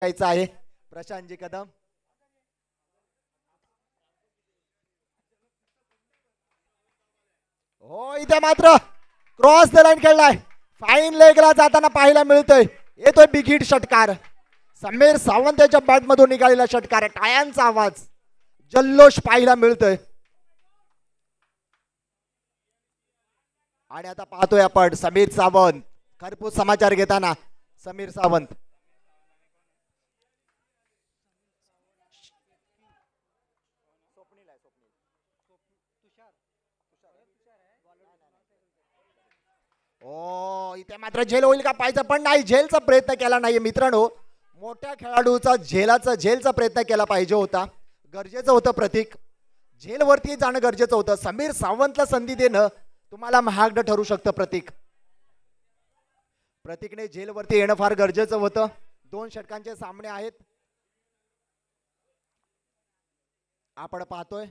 यायचं आहे प्रशांतजी कदम. हो इथे मात्र क्रॉस द लाईन खेळलाय. फाईन लेगला जाताना पाहायला मिळतोय. येतोय बिग हिट षटकार. समीर सावंत याच्या बॅट मधून निघालेला षटकार. टाळ्यांचा आवाज, जल्लोष पाहायला मिळतोय. आणि आता पाहतोय आपण समीर सावंत खरपूस समाचार घेताना. समीर सावंत ओ इथे मात्र झेल होईल का पाहायचं, पण नाही, झेलचा प्रयत्न केला नाहीये मित्रांनो. मोठ्या खेळाडूचा झेलचा प्रयत्न केला पाहिजे होता. गरजेचं होतं प्रतीक. झेलवरती जाणं गरजेचं होतं. समीर सावंतला संधी देणं तुम्हाला महागडं ठरू शकतं प्रतीक. प्रतीकने झेलवरती येणं फार गरजेचं होतं. 2 षटकांचे सामने आहेत. आपण पाहतोय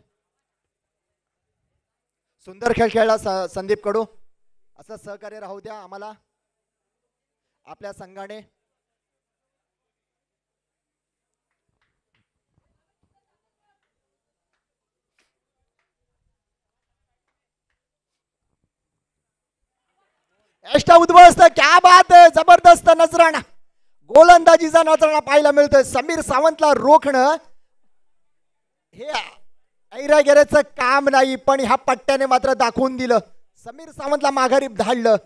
सुंदर खेळ खेळला संदीप कडू. असं सहकार्य राहू द्या आम्हाला आपल्या संघाने. एक्स्ट्रा उद्ध्वस्त, क्या बात आहे, जबरदस्त नजराणा, गोलंदाजीचा नजराणा पाहायला मिळतोय. समीर सावंतला रोखणं हे ऐरागेरेचं काम नाही, पण ह्या पट्ट्याने मात्र दाखवून दिलं. समीर सावंतला माघारी धाडलं.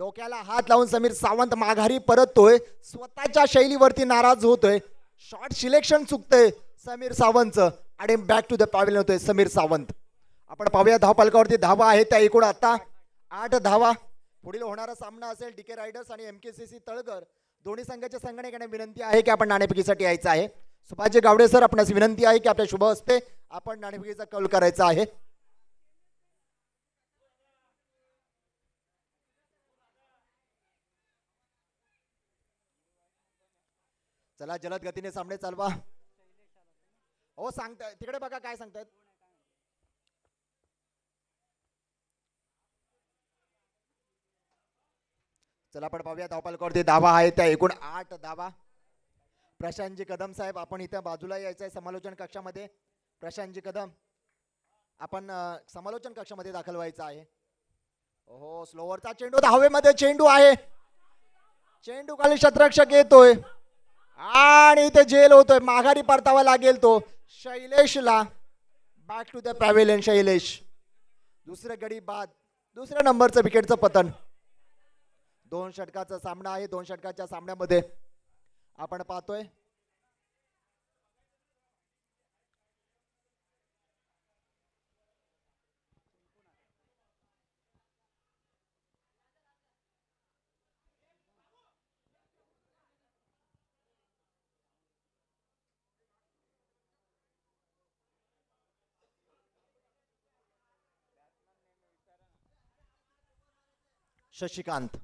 डोक्याला हात लावून समीर सावंत माघारी परततोय. स्वतःच्या शैलीवरती नाराज होतोय. शॉट सिलेक्शन चुकतंय समीर सावंतचं आणि बॅक टू द पॅव्हिलियन होतोय समीर सावंत. आपण पाहूया धावफलकावरती धावा आहेत त्या एकूण आता 8 धावा. पुढील होणारा सामना असेल डीके रायडर्स आणि एमकेसीसी तळकर. दोन्ही संघाच्या संघटनेकडे विनंती आहे की आपण नाणेफेकीसाठी यायचं आहे. सुभाषजी गावडे सर, आपणास विनंती आहे की आपल्या शुभ हस्ते आपण नाणेफेकीचा कौल करायचा आहे. चला जलद गतीने सामने चालवा. हो सांगताय तिकडे बघा काय सांगतायत. चला आपण पाहूया धावफलकावरती धावा आहे त्या एकूण 8 धावा. प्रशांतजी कदम साहेब, आपण इथं बाजूला यायचं आहे समालोचन कक्षामध्ये. प्रशांतजी कदम, आपण समालोचन कक्षामध्ये दाखल व्हायचं आहे. हो स्लोवरचा चेंडू, हवेमध्ये चेंडू आहे. चेंडू खाली शतरक्षक येतोय आणि इथे जेल होतोय. माघारी परतावा लागेल तो शैलेशला. Back to the pavilion Shailesh. दुसऱ्या गडी बाद, दुसऱ्या नंबरचं विकेटचं पतन. 2 षटकाचा सामना आहे. 2 षटकाच्या सामन्यामध्ये आपण पाहतोय शशिकांत.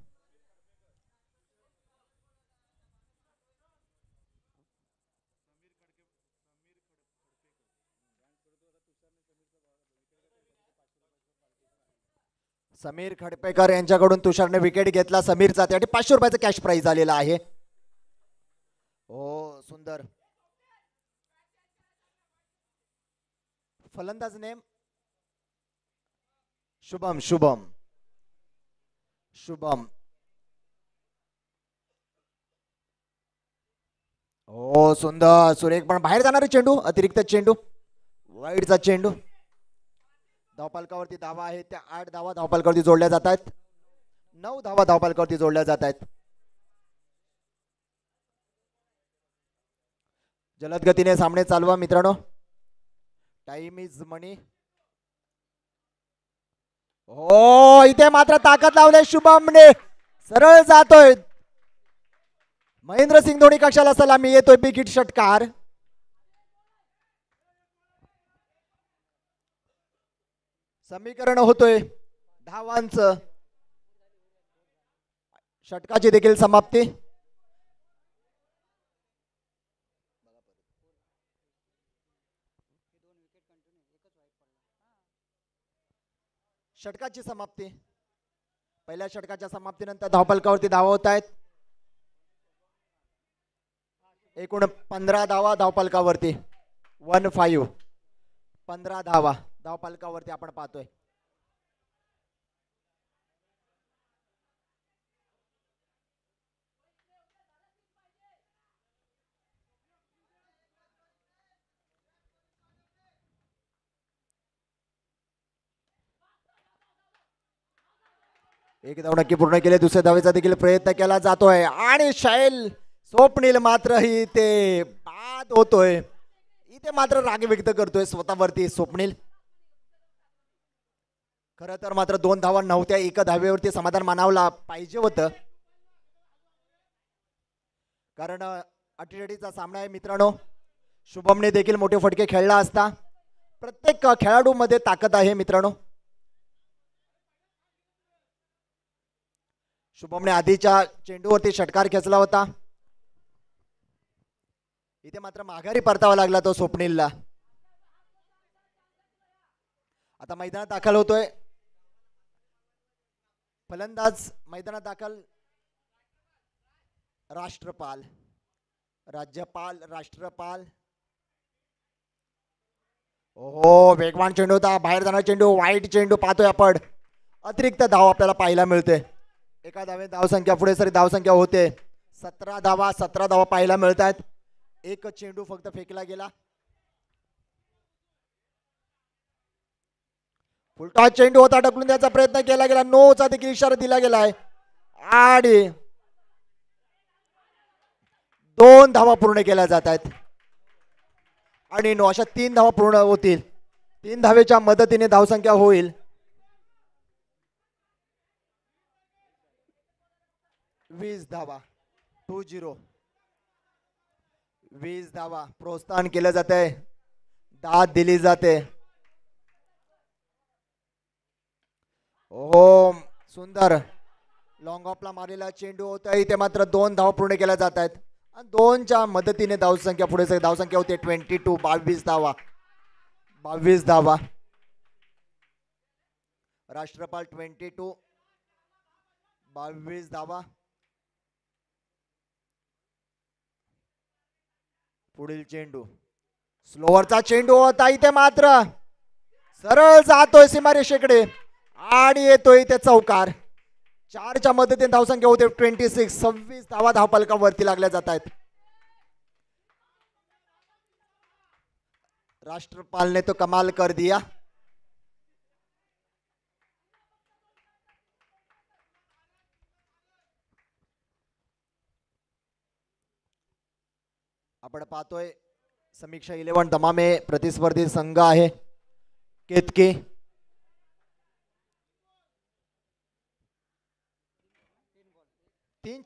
समीर खडपेकर यांच्याकडून तुषारने विकेट घेतला समीरचा. त्यासाठी 500 रुपयाचं कॅश प्राइज आलेला आहे. हो सुंदर. फलंदाज नेम शुभम. शुभम शुभम हो सुंदर सुरेख, पण बाहेर जाणारे चेंडू, अतिरिक्त चेंडू, वाईडचा चेंडू. धावफलकावरती धावा आहेत त्या 8 धावा धावफलकावरती जोडल्या जात आहेत. 9 धावा धावफलकावरती जोडल्या जात आहेत. जलद गतीने सामने चालवा मित्रांनो. टाइम इज मनी. हो इथे मात्र ताकद लावले शुभमने. सरळ जातोय. महेंद्रसिंग धोनी कक्षाला सलामी. येतोय बिग हिट षटकार. समीकरण होतोय धावांचं. षटकाची देखील समाप्ती. षटकाची समाप्ती. पहिल्या षटकाच्या समाप्तीनंतर धावफलकावरती धावा होत आहेत. एकूण 15 धावा धावफलकावरती. 15. 15 धावा धावफलकावरती आपण पाहतोय. एक धाव नक्की पूर्ण केले. दुसऱ्या धावेचा देखील प्रयत्न केला जातोय आणि शैल स्वप्नील मात्र ही ते बाद होतोय. इथे मात्र राग व्यक्त करतोय स्वतःवरती स्वप्नील. खरं तर मात्र 2 धावा नव्हत्या. 1 धावेवरती समाधान मानावला पाहिजे होतं, कारण अटीतटीचा सामना आहे मित्रांनो. शुभमने देखील मोठे फटके खेळला असता. प्रत्येक खेळाडू मध्ये ताकद आहे मित्रांनो. शुभमने आधीच्या चेंडूवरती षटकार खेचला होता. इथे मात्र माघारी परतावा लागला तो स्वप्नीलला. आता मैदानात दाखल होतोय फलंदाज. मैदानात दाखल राष्ट्रपाल, राज्यपाल, राष्ट्रपाल. ओहो, वेगवान चेंडू होता. बाहेर जाणारा चेंडू, वाईट चेंडू पाहतोय आपण. अतिरिक्त धाव आपल्याला पाहायला मिळते. एका धावे धावसंख्या पुढे सरी धावसंख्या होते 17 धावा. 17 धावा पाहायला मिळत आहेत. एक चेंडू फक्त फेकला गेला. फुलटॉस चेंडू होता, ढकलून द्यायचा प्रयत्न केला गेला. नोचा देखील इशारा दिला गेलाय आणि 2 धावा पूर्ण केल्या जात आहेत. आणि नो अशा 3 धावा पूर्ण होतील. 3 धावेच्या मदतीने धावसंख्या होईल 20 धावा. 20. 20 धावा. प्रोत्साहन केलं जाते, दाद दिली जाते. ओहो, सुंदर लॉंग ऑफला मारलेला चेंडू होता. इथे मात्र 2 धावा पूर्ण केल्या जात आहेत. 2च्या मदतीने धावसंख्या पुढे धावसंख्या होते 22. 22 धावा. 22 धावा. राष्ट्रपाल 22. 22 धावा. पुढील चेंडू स्लोवरचा चेंडू होता. इथे मात्र सरळ जातोय सीमारेषेकडे आणि येतोय इथे चौकार. 4च्या मदतीने धावसंख्या होते 26. 26 धावा धावफलकावरती लागल्या जात आहेत. राष्ट्रपाल ने तो कमाल कर दिया. आपण पाहतोय समीक्षा 11 दमामे प्रतिस्पर्धी संघ आहे केतके. 3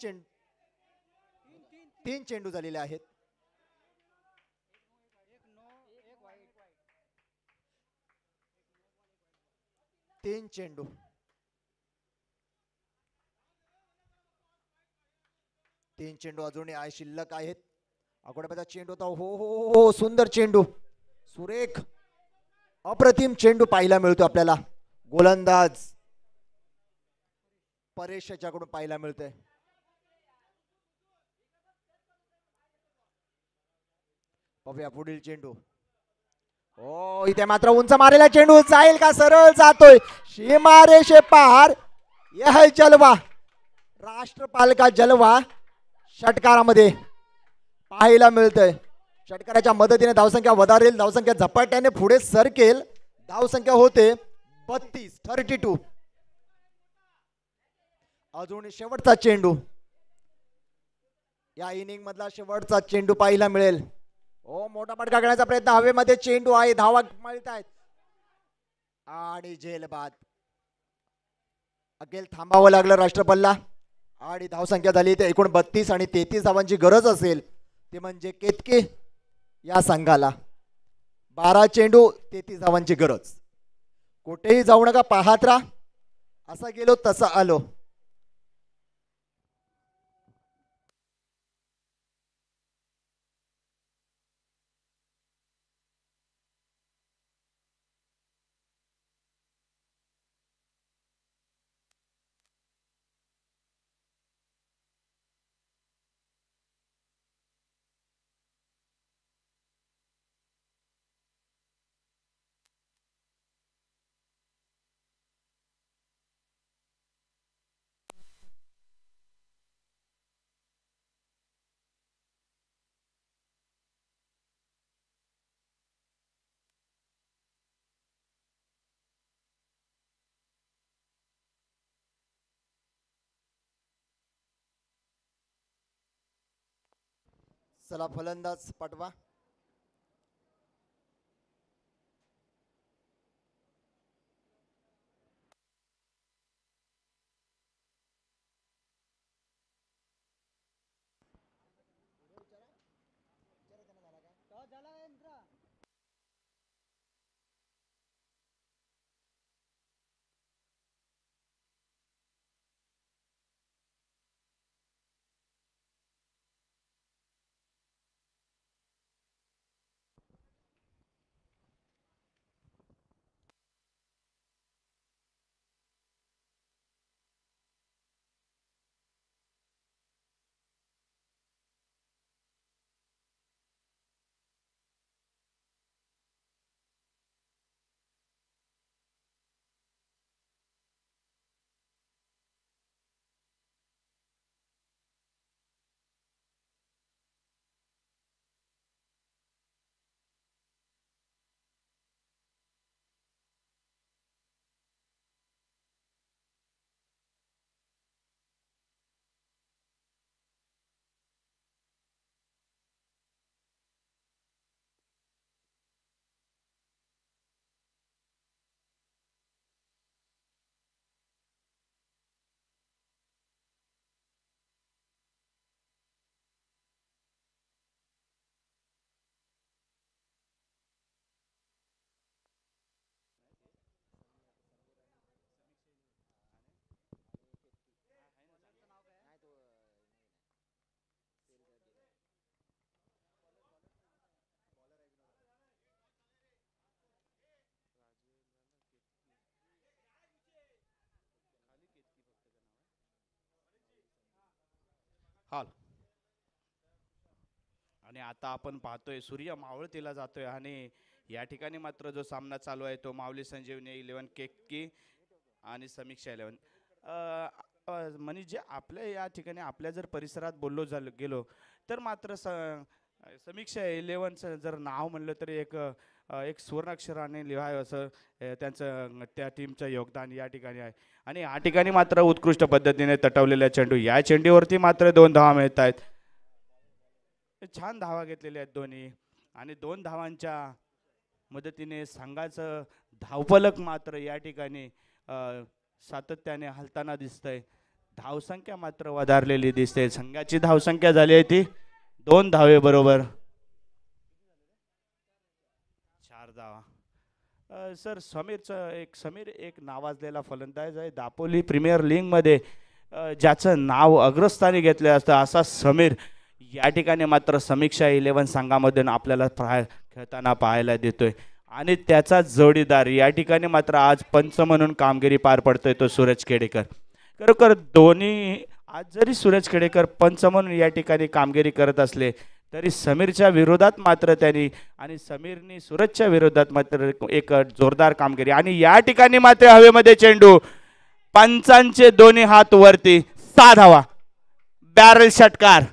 चेंडू झालेले आहेत. 3 चेंडू. अजूनही शिल्लक आहेत. अगोदरचा चेंडू होता. हो हो हो, सुंदर चेंडू, सुरेख अप्रतिम चेंडू पाहायला मिळतो आपल्याला. गोलंदाज परेश याच्याकडून पाहायला मिळतोय. बघूया पुढील चेंडू. हो, इथे मात्र उंच मारेला चेंडू जाईल का? सरळ जातोय सीमारेषे पार. यह जलवा, राष्ट्रपाल का जलवा षटकारामध्ये पाहायला मिळतंय. षटकाराच्या मदतीने धावसंख्या वधारेल, धावसंख्या झपाट्याने पुढे सरकेल. धावसंख्या होते 32. 32. अजून शेवटचा चेंडू, या इनिंग मधला शेवटचा चेंडू पाहायला मिळेल. ओ, मोठा फटका करण्याचा प्रयत्न, हवेमध्ये चेंडू आहे, धावा मिळतायत आणि झेलबाद. अखेर थांबावं लागलं राष्ट्रपालला आणि धावसंख्या झाली ते एकूण 32 आणि 33 धावांची गरज असेल ते म्हणजे केतके या संघाला. 12 चेंडू 33 धावांची गरज. कुठेही जाऊ नका, पाहत राहा. असं गेलो तसं आलो. चला फलंदाज पाठवा. हॉल. आणि आता आपण पाहतोय सूर्य मावळतीला जातोय आणि या ठिकाणी मात्र जो सामना चालू आहे तो माऊली संजीवनी 11 केतकी आणि समीक्षा 11. म्हणजे आपल्या या ठिकाणी आपल्या जर परिसरात बोललो गेलो तर मात्र समीक्षा 11चं जर नाव म्हणलं तर एक सुवर्णाक्षराने लिहावं असं त्यांचं त्या टीमचं योगदान या ठिकाणी आहे. आणि या ठिकाणी मात्र उत्कृष्ट पद्धतीने तटवलेला चेंडू, या चेंडूवरती मात्र 2 धावा मिळत आहेत. छान धावा घेतलेल्या आहेत दोन्ही आणि 2 धावांच्या मदतीने संघाचं धावफलक मात्र या ठिकाणी सातत्याने हलताना दिसतंय. धावसंख्या मात्र वधारलेली दिसते. संघाची धावसंख्या झाली आहे ती 2 धावे बरोबर 4 धावा. सर समीर एक नावाजलेला फलंदाज आहे. दापोली प्रीमियर लीगमध्ये ज्याचं नाव अग्रस्थानी घेतलं असतं असा समीर या ठिकाणी मात्र समीक्षा 11 संघामधून आपल्याला खेळताना पाहायला देतोय. आणि त्याचा जोडीदार या ठिकाणी मात्र आज पंच म्हणून कामगिरी पार पडतोय तो सूरज खेडेकर. खरोखर दोन्ही आज जरी सूरज खेडेकर पंच म्हणून या ठिकाणी कामगिरी करत असले तरी समीरच्या विरोधात मात्र त्यांनी आणि समीरनी सूरजच्या विरोधात मात्र एक जोरदार कामगिरी. आणि या ठिकाणी मात्र हवेमध्ये चेंडू, पंचांचे दोन्ही हात वरती, 6 धावा, बॅरल षटकार.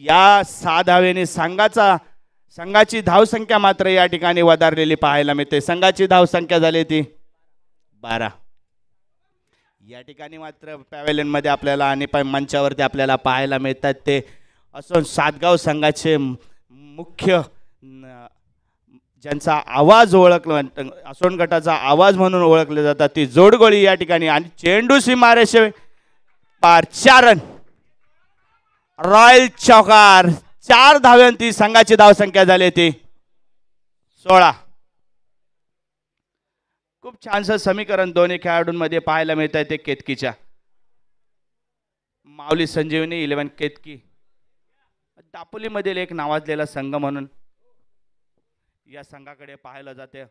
या 6 धावेने संघाची धावसंख्या मात्र या ठिकाणी वधारलेली पाहायला मिळते. संघाची धावसंख्या झाली ती 12. या ठिकाणी मात्र पॅव्हेलियन मध्ये आपल्याला आणि मंचावरती आपल्याला पाहायला मिळतात ते असोन सातगाव संघाचे मुख्य ज्यांचा आवाज ओळखला असोन गटाचा आवाज म्हणून ओळखले जातात ती जोडगोळी या ठिकाणी. आणि चेंडू सीमारेषे पार, 4 रन, रॉयल चौकार. 4 धाव्यांती संघाची धावसंख्या झाली ती 16. खूप छानसं समीकरण दोन्ही खेळाडूंमध्ये पाहायला मिळत आहे ते केतकीच्या. माऊली संजीवनी 11 केतकी दापोलीमधील एक नावाजलेला संघ म्हणून या संघाकडे पाहायला जाते.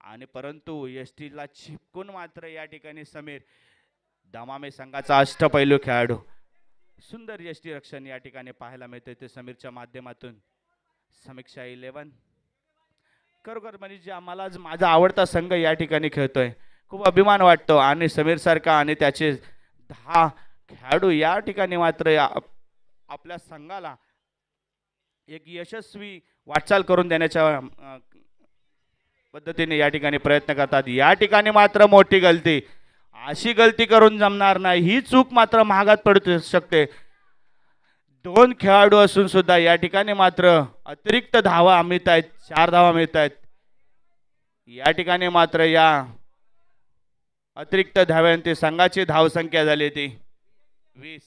आणि परंतु एसटीला चिपकून मात्र या ठिकाणी समीर दमामे संघाचा अष्टपैलू खेळाडू, सुंदर एसटी रक्षण या ठिकाणी पाहायला मिळते ते समीरच्या माध्यमातून. समीक्षा 11 खरोखर म्हणजे आम्हाला माझा आवडता संघ या ठिकाणी खेळतोय, खूप अभिमान वाटतो. आणि समीर सारखा आणि त्याचे 10 खेळाडू या ठिकाणी मात्र आपल्या संघाला एक यशस्वी वाटचाल करून देण्याच्या पद्धतीने या ठिकाणी प्रयत्न करतात. या ठिकाणी मात्र मोठी गलती, अशी गलती करून जमणार नाही, ही चूक मात्र महागात पडू शकते. 2 खेळाडू असून सुद्धा या ठिकाणी मात्र अतिरिक्त धावा मिळत आहेत, 4 धावा मिळत आहेत. या ठिकाणी मात्र या अतिरिक्त धाव्यांची संघाची धावसंख्या झाली ती 20.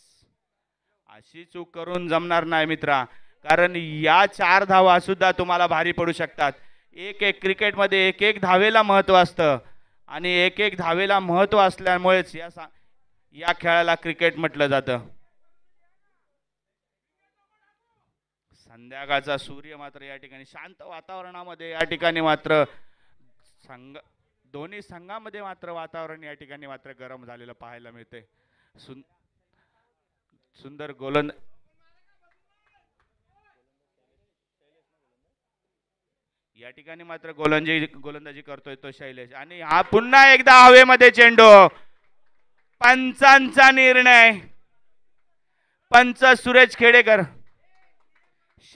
अशी चूक करून जमणार नाही मित्रा, कारण या 4 धावा सुद्धा तुम्हाला भारी पडू शकतात. एक एक क्रिकेटमध्ये एक एक धावेला महत्व असतं आणि एक एक धावेला महत्व असल्यामुळेच या खेळाला क्रिकेट म्हटलं जातं. संध्याकाळचा सूर्य मात्र या ठिकाणी शांत वातावरणामध्ये या ठिकाणी मात्र दोन्ही संघामध्ये मात्र वातावरण या ठिकाणी मात्र गरम झालेलं पाहायला मिळते. सुंदर या ठिकाणी मात्र गोलंदाजी करतोय तो शैलेश आणि हा पुन्हा एकदा हवेमध्ये चेंडू. पंचांचा निर्णय, पंच सुरेश खेडेकर.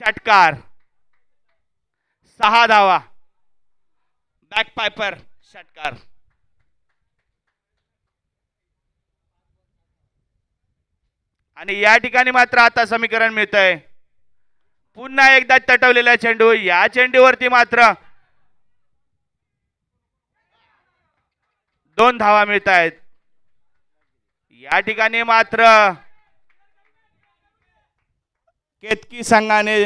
षटकार, 6 धावा, बॅक पायपर षटकार. आणि या ठिकाणी मात्र आता समीकरण मिळतंय. पुन्हा एकदा तटवलेला चेंडू. या चेंडूवरती मात्र 2 धावा मिळत आहेत. या ठिकाणी मात्र केतकी संघाने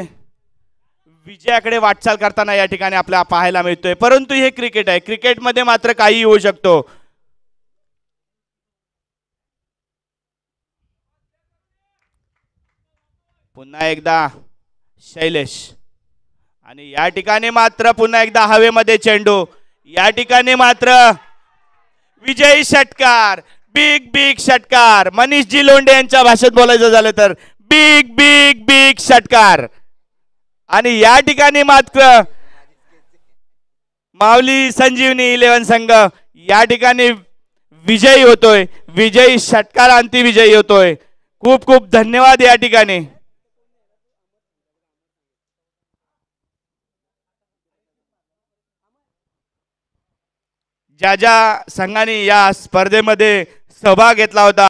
विजयाकडे वाटचाल करताना या ठिकाणी आपल्याला पाहायला मिळतोय. परंतु हे क्रिकेट आहे, क्रिकेटमध्ये मात्र काही होऊ शकतो. पुन्हा एकदा शैलेश आणि या ठिकाणी मात्र पुन्हा एकदा हवेमध्ये चेंडू. या ठिकाणी मात्र विजयी षटकार, बिग बिग षटकार. मनीषजी लोंढे यांच्या भाषेत बोलायचं झालं तर बिग बिग बिग षटकार. आणि या ठिकाणी मात्र माऊली संजीवनी 11 संघ या ठिकाणी विजयी होतोय. विजयी षटकार अंती विजयी होतोय. खूप खूप धन्यवाद. या ठिकाणी ज्या ज्या संघाने या स्पर्धेमध्ये सहभाग घेतला होता